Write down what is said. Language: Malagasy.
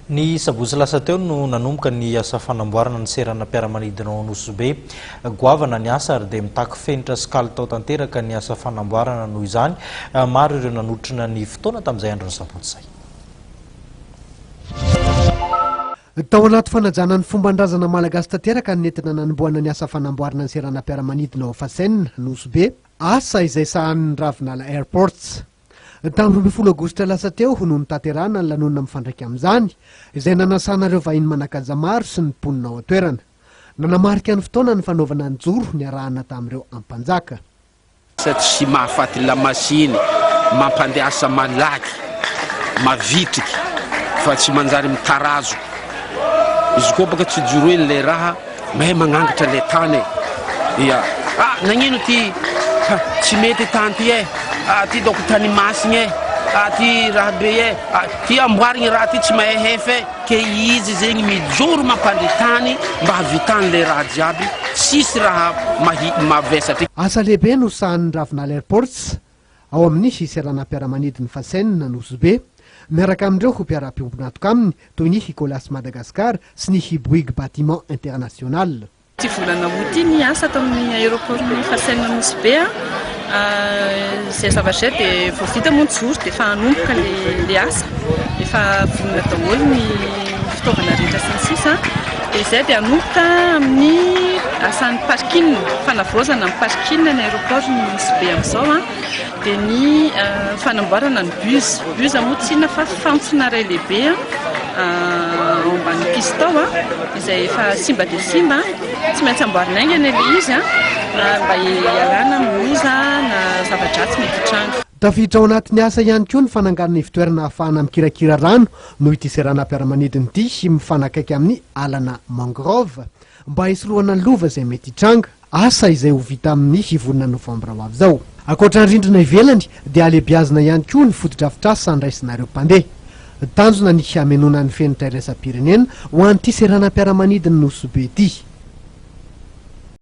Ny sabotsy lasa teo no nanomboka ny asa fanamboarana ny serana mpiara-manidina ao Anosibe. Goavana ny asa ary dia mitaky fenitra sy kalitao tanteraka ny asa fanamboarana noho izany. Maro ireo nanotrona ny fotoana tamin'izay andro ny sabotsy izay. Tao anaty fanajana ny fomban-drazana malagasy tanteraka ny entina nanomboana ny asa fanamboarana ny serana mpiara-manidina ao Fasenina, Anosibe, asa izay sahan'ny Ravinala Airports. Tamin'ny 20 Aogositra lasa teo no nitanterahana ny lanonana mifandraika amin'izany, izay nanasana ireo vahiny manan-kaja maro sy ny mponina ao an-toerana. Nanamarika ny fotoana ny fanaovana ny joro niarahana tamin'ireo ampanjaka. Tsy mahafaty lamasiny, mampandeasa malaky, mavitriky, fa tsy manjary mitarazo. Izy koa baka tsy joroeny le raha, mahay magnangatra le tany. Ia, nagnino ty tsy mety tanty ty doko tany masiny ty raha be ty amboarigny raha ty tsy mahay hefe ke izy zegny mijoro mampandry tany mba havitany le raha jiaby sisy raha mavesatry. Asa lehibe no sahan'ny Ravinala Airports ao amin'ny serana mpiara-manidina Fasenina Anosibe, miaraka amin'ireo mpiara-piombonatoka aminy toy ny Hicolas Madagascar sy ny Bouygues Bâtiment International. Ty volana août ny asa tao amin'ny aéroport ny Fasenina Anosibe. Zay zavatra dia vao vita moa ny joro dia efa hanomboka le asa, efa vonona daholo ny fitaovana rehetra sy ny sisa. Dia izay dia hanomboka amin'ny asan'ny parking, fanavaozana ny parking ny aéroport ny Anosibe amin'izao. Dia ny fanamboarana ny bus moa tsy inona fa fantsona iray lehibe ao ambany pistao izay efa simba dia simba, tsy maintsy amboarina aingana ilay izy mba hialana miloza na zava-dratsy mety hitranga. Tafiditra ao anatin'ny asa ihany koa ny fananganana fitoerana ahafahana mikirakira rano noho ity serana mpiara-manidina ity mifanakaiky amin'ny alana mangrove mba hisorohana ny lova izay mety hitranga, asa izay ho vita amin'ny volana Novambra ho avy izao. Ankoatra ny rindrina ivelany dia alehibiazina ihany koa ny foto-drafitr'asa andraisinareo mpandeha. Tanjona ny hamelona ny fenitra iraisam-pirenena ho an'ity serana mpiara-manidina Anosibe ity.